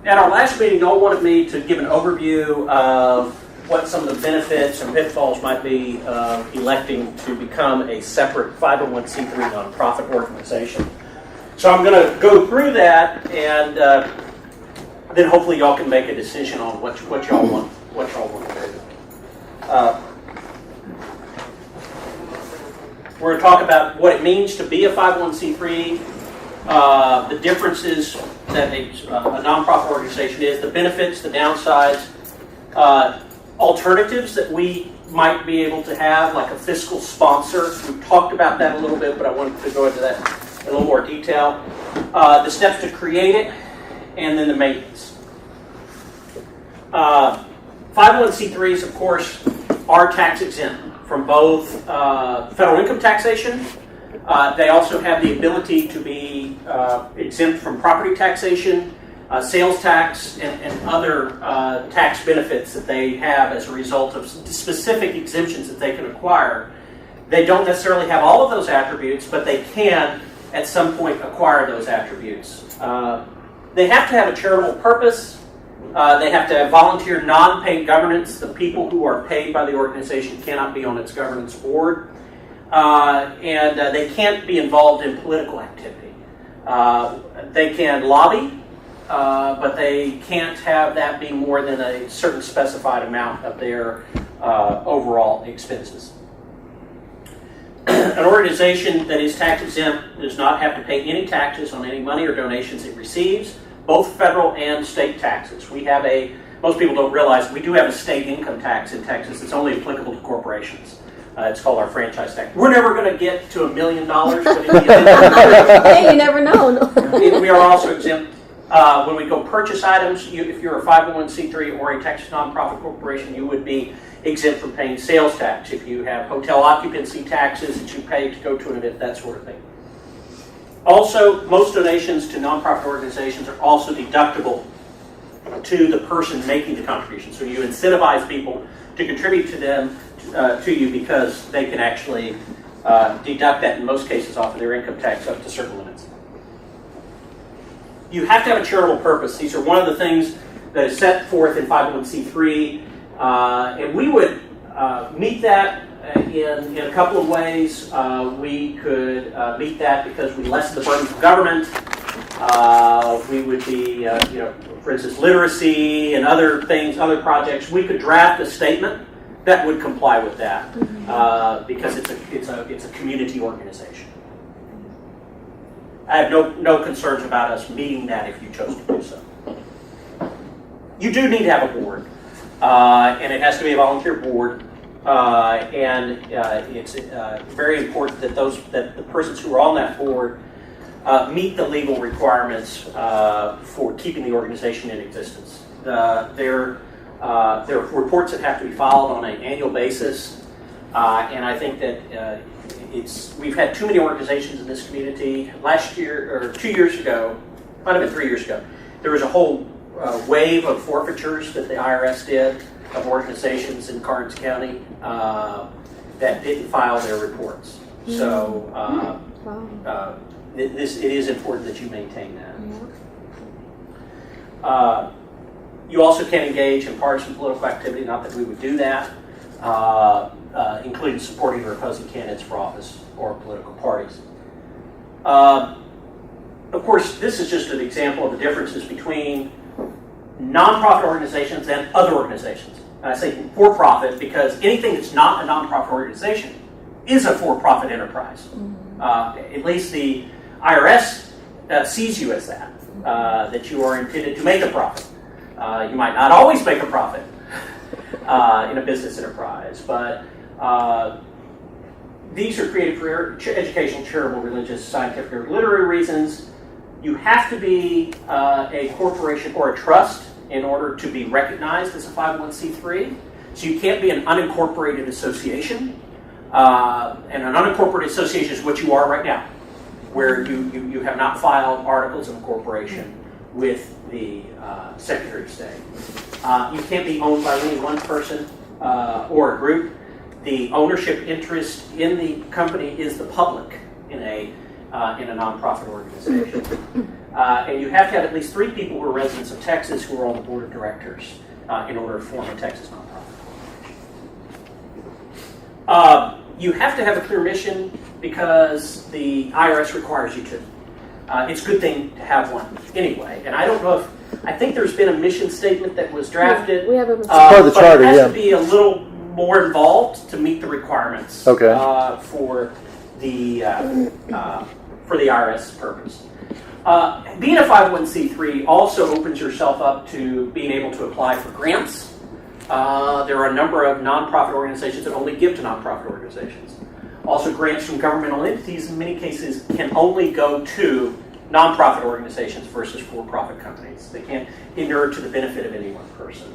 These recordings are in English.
At our last meeting, y'all wanted me to give an overview of what some of the benefits and pitfalls might be of electing to become a separate 501c3 nonprofit organization. So I'm going to go through that, and then hopefully y'all can make a decision on what y'all want to do. We're going to talk about what it means to be a 501c3, the differences that a nonprofit organization is, the benefits, the downsides, alternatives that we might be able to have, like a fiscal sponsor. We've talked about that a little bit, but I wanted to go into that in a little more detail. The steps to create it, and then the maintenance. 501c3s, of course, are tax exempt from both federal income taxation. They also have the ability to be exempt from property taxation, sales tax, and other tax benefits that they have as a result of specific exemptions that they can acquire. They don't necessarily have all of those attributes, but they can, at some point, acquire those attributes. They have to have a charitable purpose. They have to have volunteer non-paid governance. The people who are paid by the organization cannot be on its governance board. And they can't be involved in political activity. They can lobby, but they can't have that be more than a certain specified amount of their overall expenses. An organization that is tax exempt does not have to pay any taxes on any money or donations it receives, both federal and state taxes. Most people don't realize we do have a state income tax in Texas. It's only applicable to corporations. It's called our franchise tax. We're never going to get to $1 million, but hey, you never know. We are also exempt when we go purchase items. If you're a 501c3 or a Texas nonprofit corporation, you would be exempt from paying sales tax. If you have hotel occupancy taxes that you pay to go to an event, that sort of thing. Also, most donations to nonprofit organizations are also deductible to the person making the contribution. So you incentivize people to contribute to them, to you, because they can actually deduct that in most cases off of their income tax up to certain limits. You have to have a charitable purpose. These are one of the things that is set forth in 501c3, and we would meet that in a couple of ways. We could meet that because we lessen the burdens of government. We would be, for instance, literacy and other things, other projects. We could draft a statement that would comply with that because it's a community organization. I have no concerns about us meeting that if you chose to do so. You do need to have a board, and it has to be a volunteer board. And it's very important that the persons who are on that board meet the legal requirements for keeping the organization in existence. There are reports that have to be filed on an annual basis, and I think that we've had too many organizations in this community. Last year, or 2 years ago, might have been 3 years ago, there was a whole wave of forfeitures that the IRS did of organizations in Karnes County that didn't file their reports. So it is important that you maintain that. You also can engage in partisan political activity, not that we would do that, including supporting or opposing candidates for office or political parties. Of course, this is just an example of the differences between nonprofit organizations and other organizations. And I say for-profit because anything that's not a nonprofit organization is a for-profit enterprise. At least the IRS sees you as that you are intended to make a profit. You might not always make a profit in a business enterprise, but these are created for educational, charitable, religious, scientific, or literary reasons. You have to be a corporation or a trust in order to be recognized as a 501c3. So you can't be an unincorporated association. And an unincorporated association is what you are right now, where you have not filed articles of incorporation with the Secretary of State. You can't be owned by any one person or a group. The ownership interest in the company is the public in a nonprofit organization. And you have to have at least 3 people who are residents of Texas who are on the board of directors in order to form a Texas nonprofit. You have to have a clear mission because the IRS requires you to. It's a good thing to have one anyway. And I don't know if, I think there's been a mission statement that was drafted. Yeah, we have a part of the charter, but it has to be a little more involved to meet the requirements for the IRS purpose. Being a 501c3 also opens yourself up to being able to apply for grants. There are a number of nonprofit organizations that only give to nonprofit organizations. Also, grants from governmental entities in many cases can only go to nonprofit organizations versus for-profit companies. They can't inure to the benefit of any one person.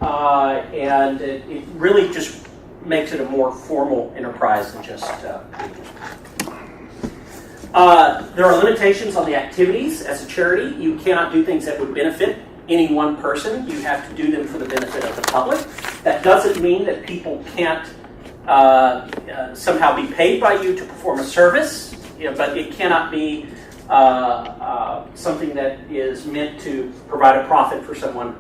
And it really just makes it a more formal enterprise than just there are limitations on the activities as a charity. You cannot do things that would benefit any one person. You have to do them for the benefit of the public. That doesn't mean that people can't somehow be paid by you to perform a service, but it cannot be something that is meant to provide a profit for someone.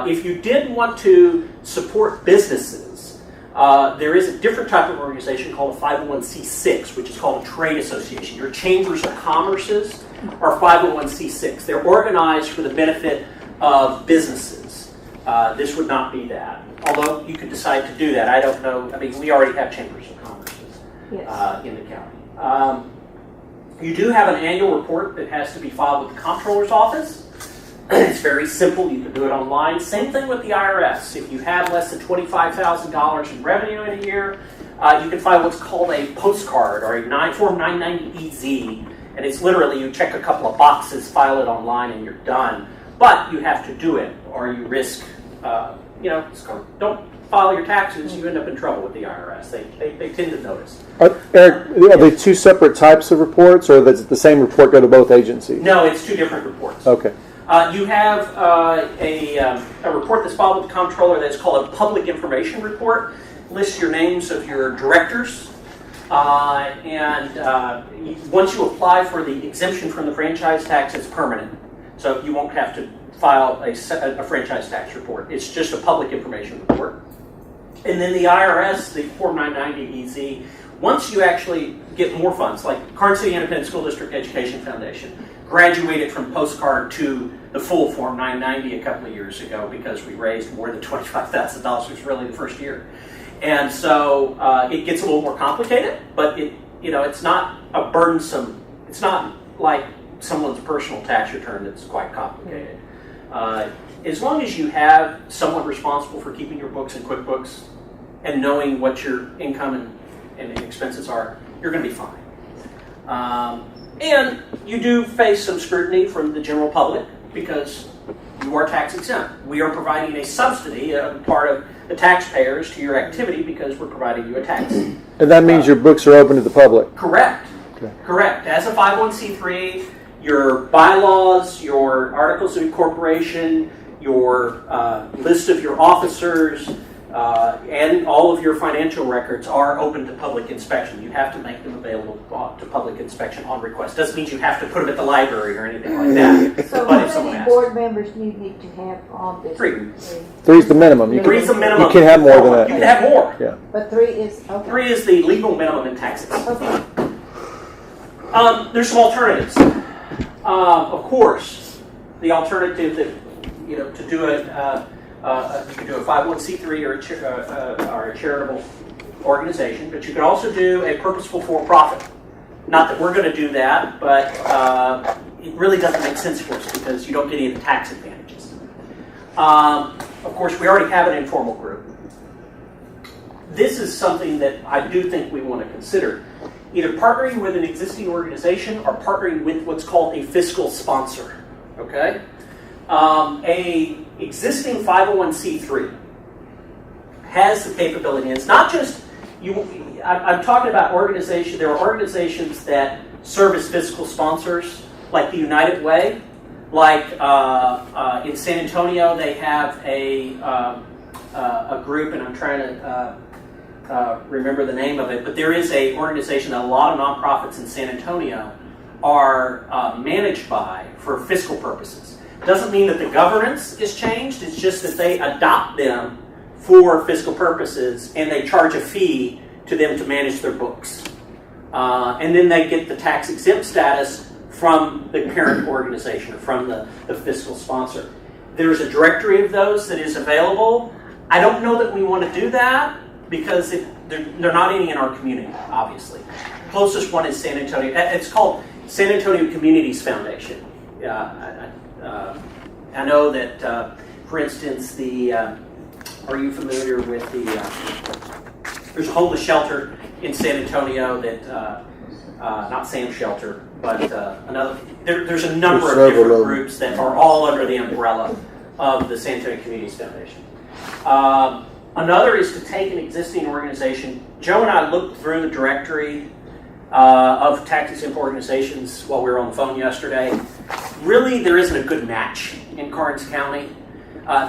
If you did want to support businesses, there is a different type of organization called a 501c6, which is called a trade association. Your chambers of commerces are 501c6. They're organized for the benefit of businesses. This would not be that. Although you could decide to do that. I don't know. I mean, we already have chambers of commerces in the county. You do have an annual report that has to be filed with the comptroller's office. It's very simple. You can do it online. Same thing with the IRS. If you have less than $25,000 in revenue in a year, you can file what's called a postcard or a Form 990EZ. And it's literally you check a couple of boxes, file it online, and you're done. But you have to do it, or you risk, don't file your taxes, you end up in trouble with the IRS. They tend to notice. Eric, are they 2 separate types of reports, or does the same report go to both agencies? No, it's 2 different reports. Okay. You have a report that's filed with the comptroller that's called a public information report. Lists your names of your directors. Once you apply for the exemption from the franchise tax, it's permanent. So you won't have to file a franchise tax report. It's just a public information report. And then the IRS, the Form 990EZ, once you actually get more funds, like Karnes City Independent School District Education Foundation, graduated from postcard to the full Form 990 a couple of years ago because we raised more than $25,000, which was really the first year. And so it gets a little more complicated, but it's not a burdensome, it's not like someone's personal tax return that's quite complicated. As long as you have someone responsible for keeping your books in QuickBooks and knowing what your income and expenses are, you're going to be fine. And you do face some scrutiny from the general public because you are tax exempt. We are providing a subsidy, a part of the taxpayers to your activity because we're providing you a tax. And that means your books are open to the public? Correct. Okay. Correct. As a 501c3, your bylaws, your articles of incorporation, your list of your officers, and all of your financial records are open to public inspection. You have to make them available to public inspection on request. Doesn't mean you have to put them at the library or anything like that. So how many board members do you need to have on this? 3. 3 is the minimum. Three is the minimum. You can have more than that. You can have more. Yeah. But 3 is okay. 3 is the legal minimum in Texas. Okay. There's some alternatives. Of course, the alternative that to do it, you could do a 501c3 or a charitable organization, but you could also do a purposeful for-profit. Not that we're going to do that, but it really doesn't make sense for us because you don't get any of the tax advantages. Of course, we already have an informal group. This is something that I do think we want to consider. Either partnering with an existing organization or partnering with what's called a fiscal sponsor. Okay? A existing 501c3 has the capability, and it's not just I'm talking about organizations. There are organizations that serve as fiscal sponsors, like the United Way. Like in San Antonio, they have a group, and I'm trying to remember the name of it, but there is an organization that a lot of nonprofits in San Antonio are managed by for fiscal purposes. Doesn't mean that the governance is changed, it's just that they adopt them for fiscal purposes and they charge a fee to them to manage their books. And then they get the tax exempt status from the parent organization or from the fiscal sponsor. There's a directory of those that is available. I don't know that we want to do that because they're not any in our community, obviously. Closest one is San Antonio. It's called San Antonio Communities Foundation. I know that, for instance, are you familiar with there's a homeless shelter in San Antonio that, not Sam Shelter, but another, there's a number of different groups that are all under the umbrella of the San Antonio Communities Foundation. Another is to take an existing organization. Joe and I looked through the directory of tax-exempt organizations while we were on the phone yesterday. Really, there isn't a good match in Karnes County.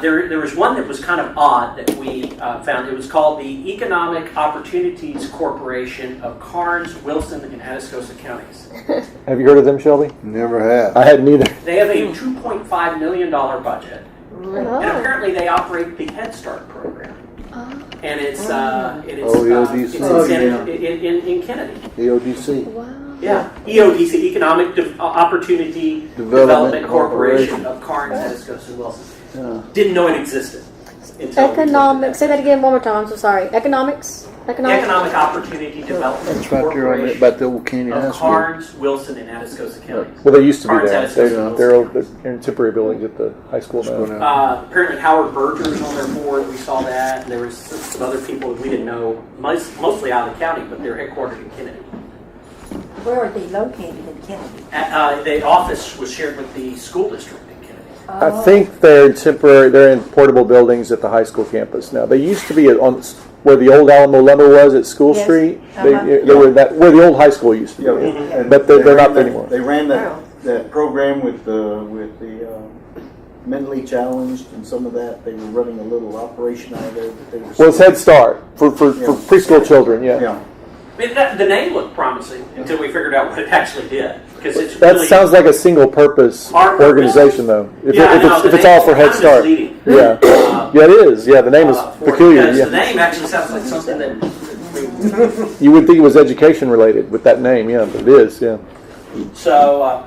There was one that was kind of odd that we found. It was called the Economic Opportunities Corporation of Karnes, Wilson, and Atascosa Counties. Have you heard of them, Shelby? Never have. I hadn't either. They have a $2.5 million budget, Oh. and apparently they operate the Head Start program. And it's in Kennedy. EODC. Wow. Yeah, EODC, Economic Opportunity Development Corporation of Karnes, Atascosa, and Wilson. Yeah. Didn't know it existed. Until Economics. Say that again one more time. I'm so sorry. Economics. Economic Opportunity Development That's right there on Corporation it, about the old Canyon of High School. Karnes, Wilson, and Atascosa counties. Well, they used to be Karnes, there. Atascosa, They're in temporary buildings at the high school now. Apparently Howard Berger's on their board. We saw that. And there was some other people that we didn't know, mostly out of the county, but they're headquartered in Kennedy. Where are they located in Kennedy? The office was shared with the school district in Kennedy. I think they're in portable buildings at the high school campus now. They used to be on where the old Alamo Lumber was at School Yes. Street. Uh-huh. They were where the old high school used to be. And But they're they not ran there anymore. They ran that program with the mentally challenged and some of that. They were running a little operation out of there. That they were Well, it's Head Start for preschool children. Yeah. I mean, the name looked promising until we figured out what it actually did. Because it's That really, sounds like a single-purpose Our purpose? organization, though. If Yeah, I know, it's the all name for Head is Start. misleading. Yeah, yeah, it is. Yeah, the name is For- peculiar. Because Yeah. the name actually sounds like something that You would think it was education related with that name, yeah, but it is, yeah. So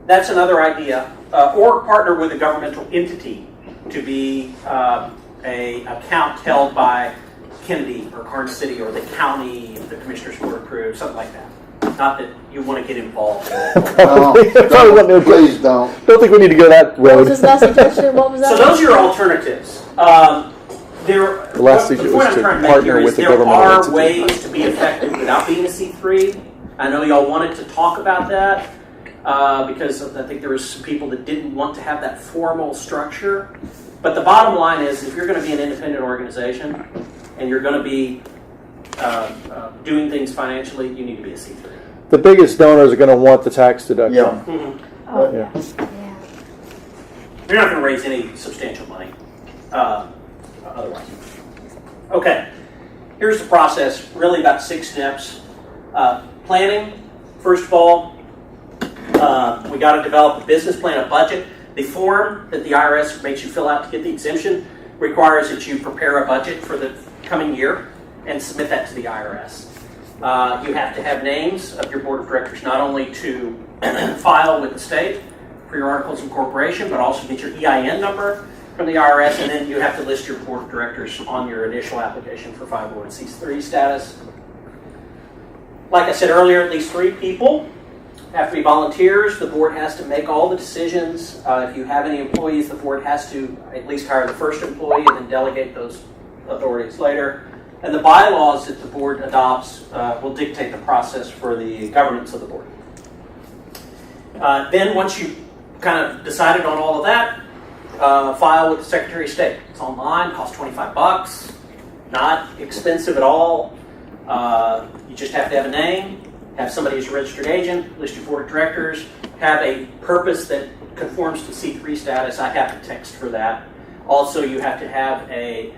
that's another idea. Or partner with a governmental entity to be a account held by Kennedy or Karnes City or the county, the commissioner's court approved, something like that. Not that you want to get involved in that. No, please don't. Don't think we need to go that What road. was this last suggestion? What was that? So those are your alternatives. The last the suggestion point was I'm to trying to make partner here is with a there governmental are entity. ways to be effective without being a C3. I know y'all wanted to talk about that because I think there was some people that didn't want to have that formal structure. But the bottom line is if you're going to be an independent organization and you're going to be doing things financially, you need to be a C3. The biggest donors are going to want the tax deduction. Yeah. Oh, Yeah. You're not going to raise any substantial money otherwise. Okay, here's the process, really about 6 steps. Planning, first of all, we got to develop a business plan, a budget. The form that the IRS makes you fill out to get the exemption requires that you prepare a budget for the coming year and submit that to the IRS. You have to have names of your board of directors, not only to file with the state for your articles of incorporation, but also get your EIN number from the IRS, and then you have to list your board of directors on your initial application for 501c3 status. Like I said earlier, at least 3 people have to be volunteers. The board has to make all the decisions. If you have any employees, the board has to at least hire the first employee and then delegate those authorities later. And the bylaws that the board adopts will dictate the process for the governance of the board. Then once you kind of decided on all of that, file with the Secretary of State. It's online, costs $25, not expensive at all. You just have to have a name, have somebody as a registered agent, list your board of directors, have a purpose that conforms to C3 status. I have the text for that. Also, you have to have a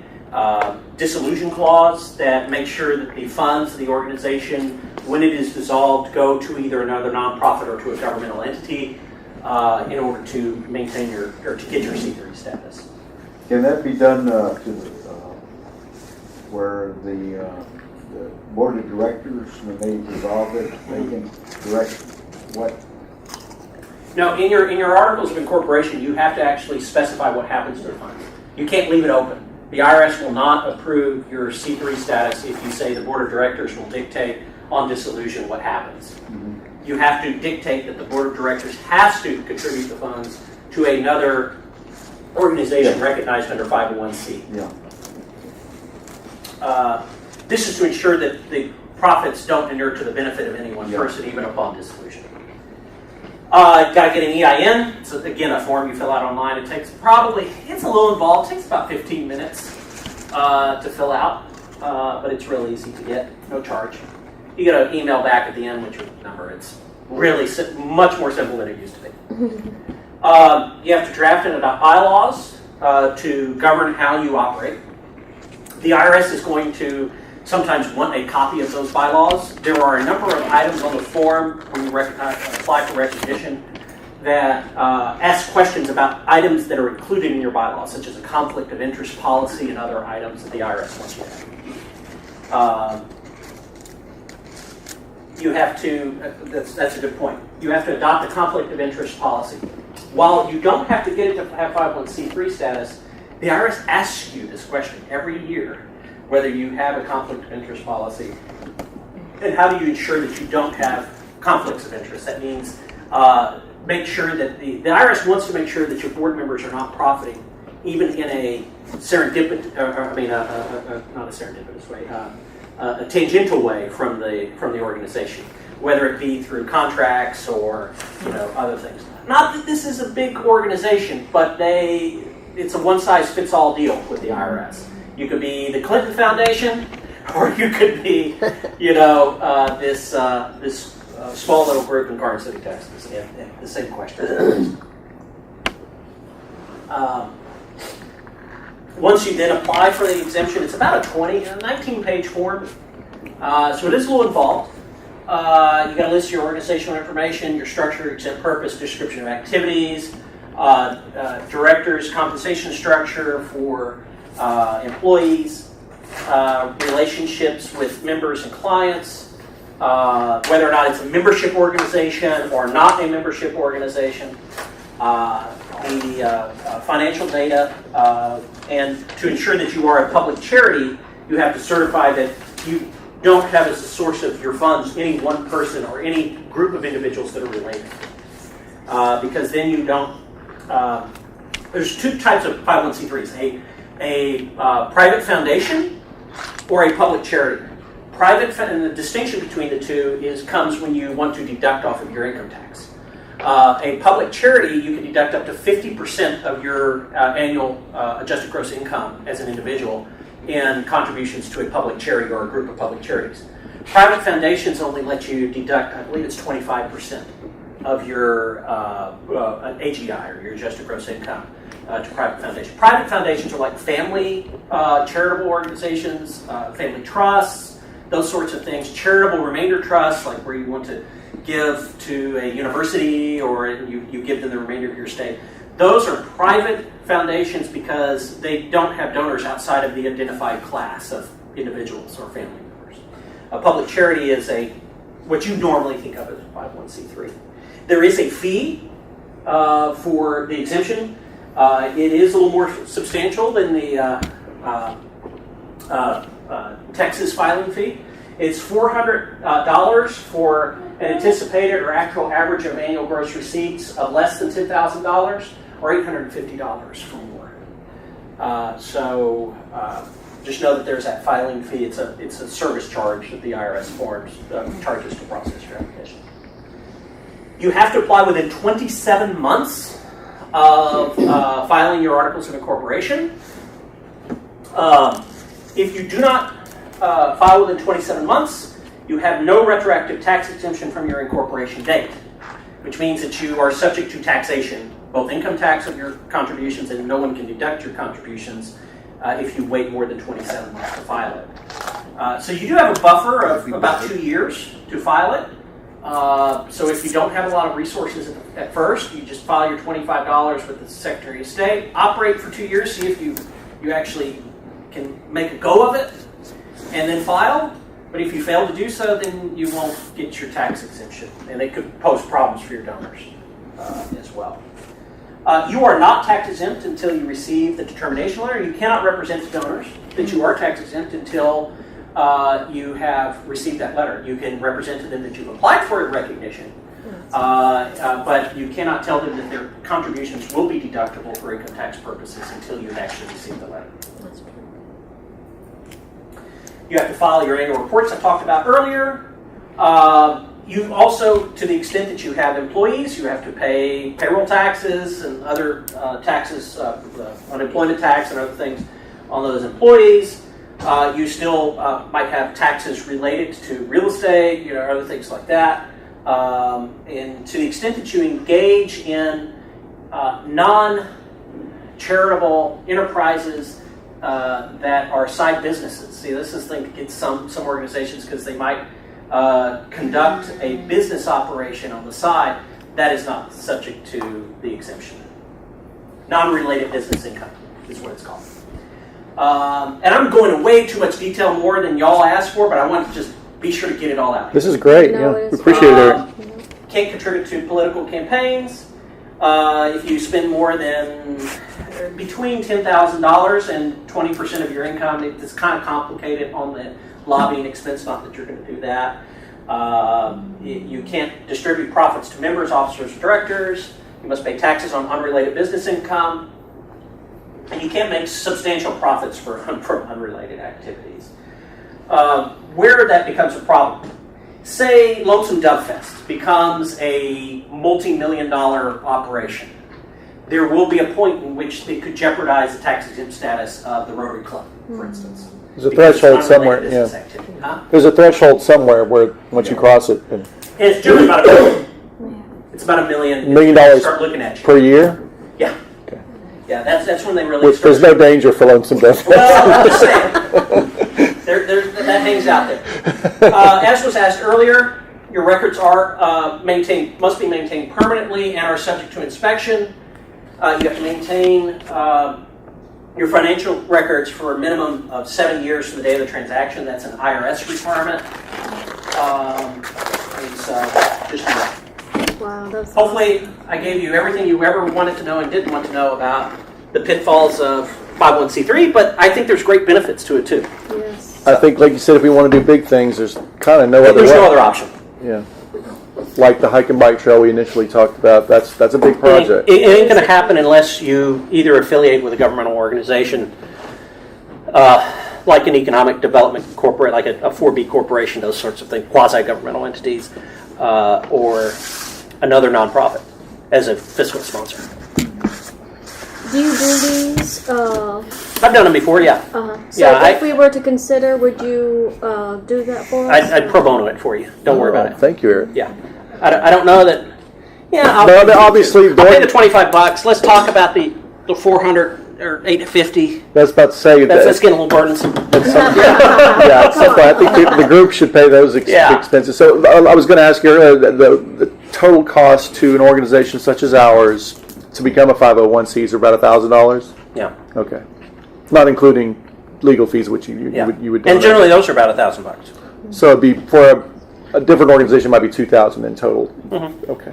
dissolution clause that makes sure that the funds of the organization, when it is dissolved, go to either another nonprofit or to a governmental entity in order to maintain or to get your C3 status. Can that be done where the board of directors, when they dissolve it, they can direct what? No, in your articles of incorporation, you have to actually specify what happens to the funds. You can't leave it open. The IRS will not approve your C3 status if you say the board of directors will dictate on dissolution what happens. Mm-hmm. You have to dictate that the board of directors has to contribute the funds to another organization recognized under 501c. Yeah. This is to ensure that the profits don't inure to the benefit of any one Yeah. person, even upon dissolution. Got to get an EIN. It's, again, a form you fill out online. It takes it's a little involved. It takes about 15 minutes to fill out, but it's real easy to get, no charge. You get an email back at the end with your number. It's really much more simple than it used to be. You have to draft and adopt bylaws to govern how you operate. The IRS is going to sometimes want a copy of those bylaws. There are a number of items on the form when you apply for recognition that ask questions about items that are included in your bylaws, such as a conflict of interest policy and other items that the IRS wants you to have. You have to, that's a good point, you have to adopt a conflict of interest policy. While you don't have to get it to have 501c3 status, the IRS asks you this question every year, whether you have a conflict of interest policy, and how do you ensure that you don't have conflicts of interest. That means make sure that the IRS wants to make sure that your board members are not profiting, even in a serendipitous, not a serendipitous way, a tangential way from the organization, whether it be through contracts or other things. Not that this is a big organization, but it's a one-size-fits-all deal with the IRS. You could be the Clinton Foundation, or you could be, this small little group in Garden City, Texas. The same question. Once you then apply for the exemption, it's about a 19-page form. So it is a little involved. You got to list your organizational information, your structure, exempt purpose, description of activities, directors' compensation structure for employees, relationships with members and clients, whether or not it's a membership organization or not a membership organization, the financial data, and to ensure that you are a public charity, you have to certify that you don't have as a source of your funds any one person or any group of individuals that are related. Because then you don't, there's two types of 501c3s, a private foundation or a public charity. And the distinction between the two comes when you want to deduct off of your income tax. A public charity, you can deduct up to 50% of your annual adjusted gross income as an individual in contributions to a public charity or a group of public charities. Private foundations only let you deduct, I believe it's 25% of your AGI, or your adjusted gross income, to private foundations. Private foundations are like family charitable organizations, family trusts, those sorts of things. Charitable remainder trusts, like where you want to give to a university or you give them the remainder of your estate. Those are private foundations because they don't have donors outside of the identified class of individuals or family members. A public charity is what you normally think of as a 501c3. There is a fee for the exemption. It is a little more substantial than the Texas filing fee. It's $400 for an anticipated or actual average of annual gross receipts of less than $10,000, or $850 for more. Just know that there's that filing fee. It's a service charge that the IRS charges to process your application. You have to apply within 27 months of filing your articles of incorporation. If you do not file within 27 months, you have no retroactive tax exemption from your incorporation date, which means that you are subject to taxation, both income tax of your contributions, and no one can deduct your contributions if you wait more than 27 months to file it. So you do have a buffer of about 2 years to file it. So if you don't have a lot of resources at first, you just file your $25 with the Secretary of State, operate for 2 years, see if you actually can make a go of it, and then file. But if you fail to do so, then you won't get your tax exemption, and it could pose problems for your donors as well. You are not tax exempt until you receive the determination letter. You cannot represent to donors that you are tax exempt until you have received that letter. You can represent to them that you've applied for recognition, but you cannot tell them that their contributions will be deductible for income tax purposes until you've actually received the letter. You have to file your annual reports I talked about earlier. You also, to the extent that you have employees, you have to pay payroll taxes and other taxes, unemployment tax and other things on those employees. You still might have taxes related to real estate, other things like that. And to the extent that you engage in non-charitable enterprises that are side businesses. See, this is the thing that gets some organizations, because they might conduct a business operation on the side. That is not subject to the exemption. Non-related business income is what it's called. And I'm going into way too much detail, more than y'all asked for, but I want to just be sure to get it all out. This is great. No, Yeah, it we is appreciate it, Eric. Can't contribute to political campaigns. If you spend more than between $10,000 and 20% of your income, it's kind of complicated on the lobbying expense. Not that you're going to do that. You can't distribute profits to members, officers, or directors. You must pay taxes on unrelated business income. And you can't make substantial profits from unrelated activities. Where that becomes a problem, say Lonesome Dove Fest becomes a multi-million-dollar operation. There will be a point in which it could jeopardize the tax-exempt status of the Rotary Club, for instance. There's a threshold somewhere. Yeah. Huh? There's a threshold somewhere where once you cross it, And it's generally about $1 million. It's about $1 million. $1 million Start looking at you. per year. Yeah. Okay. Yeah, that's when they really Which start. there's no danger for Lonesome Dove. Well, I'm just saying. That hangs out there. As was asked earlier, your records are must be maintained permanently and are subject to inspection. You have to maintain your financial records for a minimum of 7 years from the day of the transaction. That's an IRS requirement. It's just Wow, that's hopefully I gave you everything you ever wanted to know and didn't want to know about the pitfalls of 501c3, but I think there's great benefits to it too. yes. I think, like you said, if we want to do big things, there's kind of no other There's way. no other option. Yeah. Like the hike and bike trail we initially talked about. That's a big project. It ain't going to happen unless you either affiliate with a governmental organization, like an economic development corporate, like a 4B corporation, those sorts of things, quasi-governmental entities, or another nonprofit as a fiscal sponsor. Do you do these? I've done them before, yeah. So Yeah, if we were to consider, would you do that for us? I'd pro bono it for you. Don't worry about it. Thank you, Eric. Yeah. I don't know that. Yeah, I'll obviously, I'll pay the $25. Let's talk about the 400 or 850. That's about to say That's getting a little burdensome. yeah, at some point, I think the group should pay those Yeah. expenses. So I was going to ask you earlier, the total cost to an organization such as ours to become a 501c is about $1,000. Yeah. Okay, not including legal fees, which you would And donate. generally, those are about $1,000. So it'd be for a different organization, might be $2,000 in total. Mm-hmm. Okay.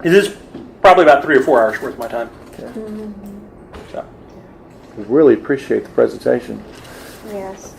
It is probably about 3 or 4 hours worth of my time. So. We really appreciate the presentation. Yes.